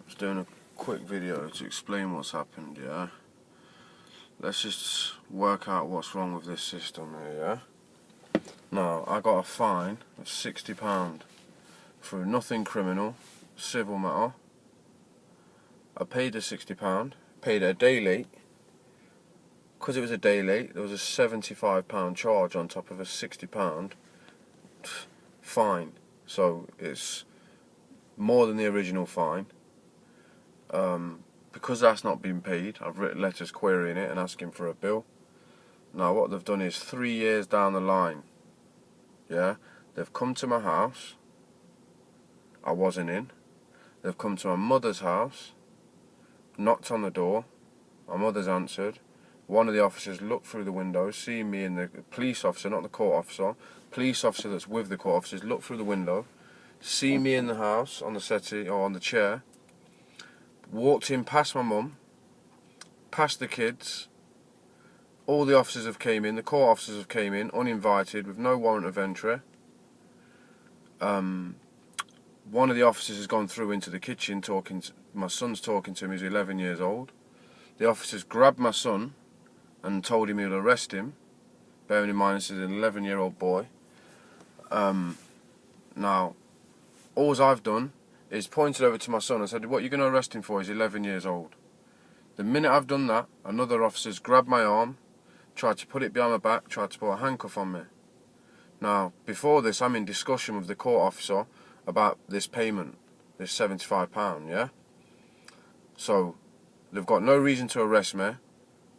Just doing a quick video to explain what's happened, yeah? Let's just work out what's wrong with this system here, yeah? Now, I got a fine of £60 for nothing criminal, civil matter. I paid the £60, paid it a day late. Because it was a day late, there was a £75 charge on top of a £60 fine. So it's more than the original fine. Because that's not been paid, I've written letters querying it and asking for a bill. Now what they've done is 3 years down the line, yeah, they've come to my house, I wasn't in, they've come to my mother's house, knocked on the door, my mother's answered, one of the officers looked through the window, seeing me and the police officer, not the court officer, police officer that's with the court officers, looked through the window, see me in the house on the settee or on the chair, walked in past my mum, past the kids. All the officers have came in, the court officers have came in, uninvited, with no warrant of entry. One of the officers has gone through into the kitchen talking to, my son's talking to him, he's 11 years old. The officers grabbed my son and told him he'll arrest him, bearing in mind this is an 11-year-old boy. Now, all I've done is pointed over to my son and said, what are you going to arrest him for? He's 11 years old. The minute I've done that, another officer's grabbed my arm, tried to put it behind my back, tried to put a handcuff on me. Now, before this, I'm in discussion with the court officer about this payment, this £75, yeah? So, they've got no reason to arrest me,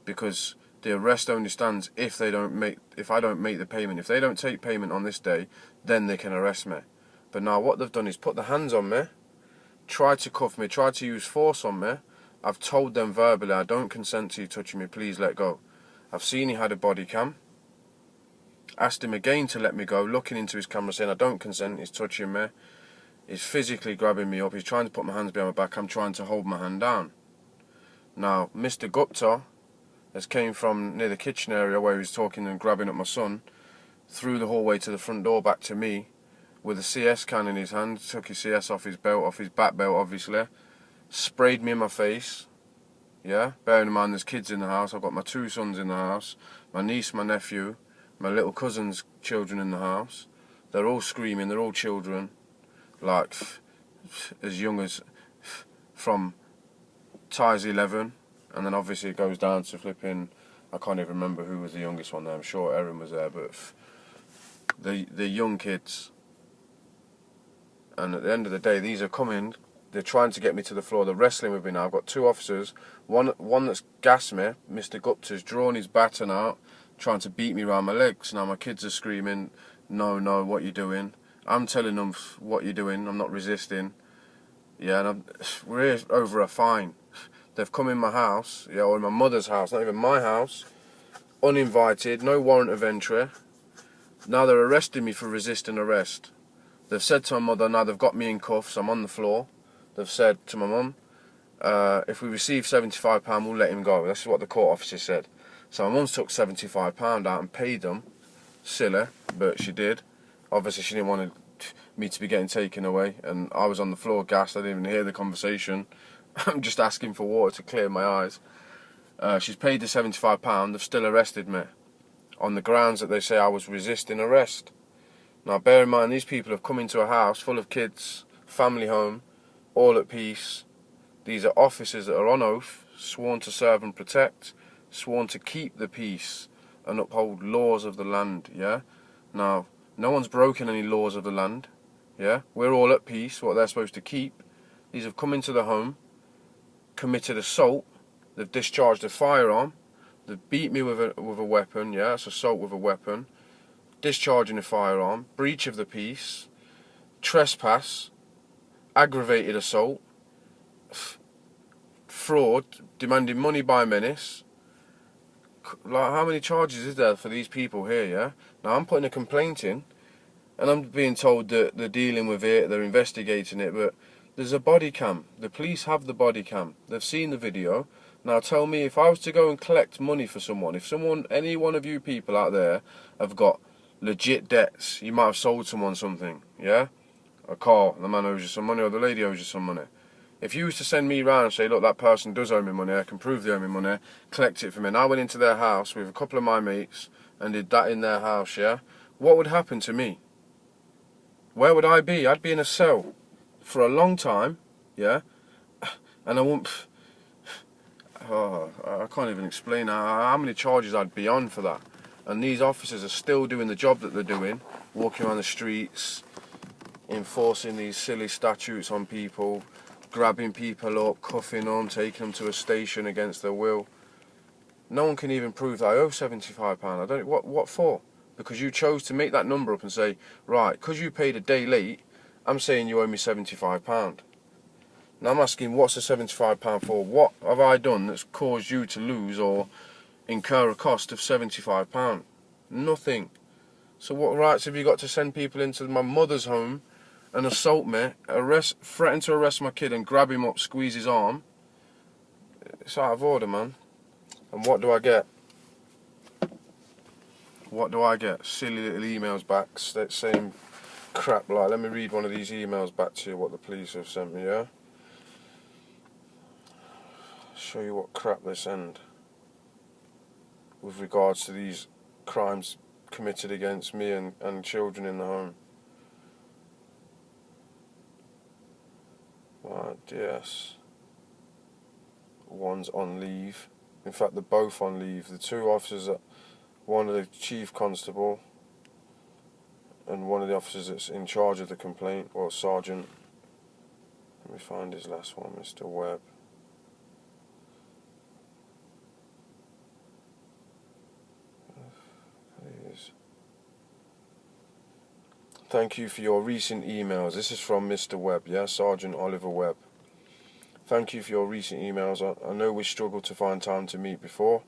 because the arrest only stands if I don't make the payment. If they don't take payment on this day, then they can arrest me. But now what they've done is put the hands on me, tried to cuff me, tried to use force on me. I've told them verbally, I don't consent to you touching me, please let go. I've seen he had a body cam. Asked him again to let me go, looking into his camera saying I don't consent, he's touching me. He's physically grabbing me up, he's trying to put my hands behind my back, I'm trying to hold my hand down. Now, Mr. Gupta has came from near the kitchen area where he was talking and grabbing up my son, through the hallway to the front door back to me, with a CS can in his hand, took his CS off his belt, off his back belt obviously, sprayed me in my face, yeah, bearing in mind there's kids in the house, I've got my 2 sons in the house, my niece, my nephew, my little cousin's children in the house, they're all screaming, they're all children, like, as young as, from Ty's 11, and then obviously it goes down to flipping, I can't even remember who was the youngest one there, I'm sure Erin was there, but the young kids. And at the end of the day, these are coming, they're trying to get me to the floor, they're wrestling with me now. I've got 2 officers, one that's gassed me, Mr. Gupta's drawn his baton out, trying to beat me around my legs. Now my kids are screaming, no, what you doing? I'm telling them what you're doing, I'm not resisting. Yeah, and we're here over a fine. They've come in my house, yeah, or in my mother's house, not even my house, uninvited, no warrant of entry. Now they're arresting me for resisting arrest. They've said to my mother, now they've got me in cuffs, I'm on the floor. They've said to my mum, if we receive £75, we'll let him go. That's what the court officer said. So my mum's took £75 out and paid them. Silly, but she did. Obviously she didn't want me to be getting taken away, and I was on the floor gassed, I didn't even hear the conversation. I'm just asking for water to clear my eyes. She's paid the £75, they've still arrested me, on the grounds that they say I was resisting arrest. Now bear in mind, these people have come into a house full of kids, family home, all at peace. These are officers that are on oath, sworn to serve and protect, sworn to keep the peace and uphold laws of the land, yeah? Now, no one's broken any laws of the land, yeah? We're all at peace, what they're supposed to keep. These have come into the home, committed assault, they've discharged a firearm, they've beat me with a weapon, yeah? It's assault with a weapon. Discharging a firearm, breach of the peace, trespass, aggravated assault, fraud, demanding money by menace. Like, how many charges is there for these people here, yeah? Now I'm putting a complaint in, and I'm being told that they're dealing with it, they're investigating it, but there's a body cam. The police have the body cam. They've seen the video. Now tell me, if I was to go and collect money for someone, if someone, any one of you people out there have got legit debts, you might have sold someone something, yeah? A car, the man owes you some money, or the lady owes you some money. If you was to send me round and say, look, that person does owe me money, I can prove they owe me money, collect it from me, and I went into their house with a couple of my mates and did that in their house, yeah, what would happen to me? Where would I be? I'd be in a cell for a long time, yeah, and I wouldn't... Oh, I can't even explain how many charges I'd be on for that. And these officers are still doing the job that they're doing, walking around the streets, enforcing these silly statutes on people, grabbing people up, cuffing them, taking them to a station against their will. No one can even prove that I owe £75. I don't. What for? Because you chose to make that number up and say, right, because you paid a day late, I'm saying you owe me £75. Now I'm asking, what's the £75 for? What have I done that's caused you to lose or incur a cost of £75? Nothing. So what rights have you got to send people into my mother's home and assault me, threaten to arrest my kid and grab him up, squeeze his arm? It's out of order, man. And what do I get? What do I get? Silly little emails back, same crap. Like, let me read one of these emails back to you, what the police have sent me, yeah? Show you what crap they send with regards to these crimes committed against me and children in the home. Right, yes. One's on leave. In fact, they're both on leave. The two officers, one of the chief constable and one of the officers that's in charge of the complaint, or sergeant. Let me find his last one, Mr. Webb. Please. Thank you for your recent emails. This is from Mr. Webb, yeah? Sergeant Oliver Webb. Thank you for your recent emails. I know we struggled to find time to meet before.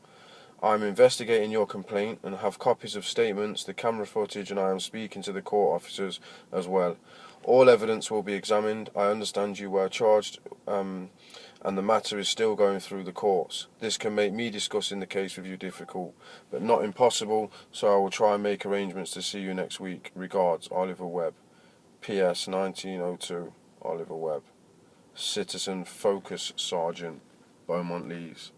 I'm investigating your complaint and have copies of statements, the camera footage, and I am speaking to the court officers as well. All evidence will be examined. I understand you were charged and the matter is still going through the courts. This can make me discussing the case with you difficult, but not impossible, so I will try and make arrangements to see you next week. Regards, Oliver Webb. PS 1902, Oliver Webb. Citizen Focus Sergeant, Beaumont Lees.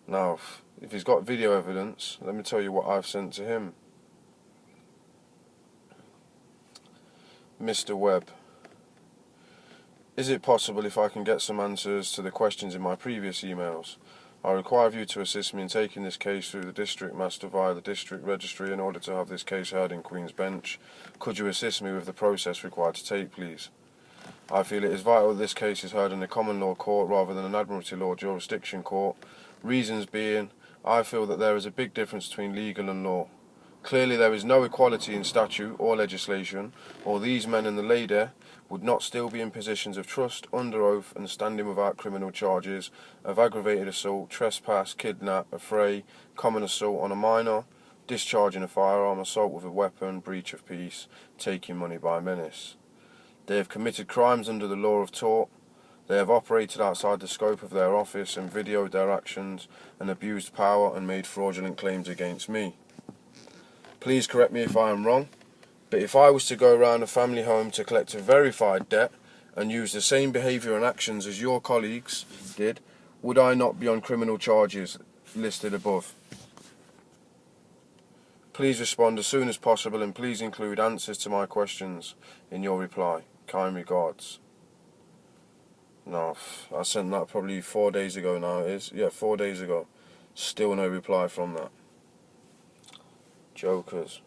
Now, if he's got video evidence, let me tell you what I've sent to him. Mr. Webb, is it possible if I can get some answers to the questions in my previous emails? I require of you to assist me in taking this case through the District Master via the District Registry in order to have this case heard in Queen's Bench. Could you assist me with the process required to take, please? I feel it is vital that this case is heard in a common law court rather than an Admiralty law jurisdiction court. Reasons being, I feel that there is a big difference between legal and law. Clearly there is no equality in statute or legislation, or these men and the lady would not still be in positions of trust, under oath, and standing without criminal charges of aggravated assault, trespass, kidnap, affray, common assault on a minor, discharging a firearm, assault with a weapon, breach of peace, taking money by menace. They have committed crimes under the law of tort. They have operated outside the scope of their office and videoed their actions and abused power and made fraudulent claims against me. Please correct me if I am wrong, but if I was to go around a family home to collect a verified debt and use the same behaviour and actions as your colleagues did, would I not be on criminal charges listed above? Please respond as soon as possible and please include answers to my questions in your reply. Kind regards. No, I sent that probably 4 days ago now it is. Yeah, 4 days ago. Still no reply from that. Jokers.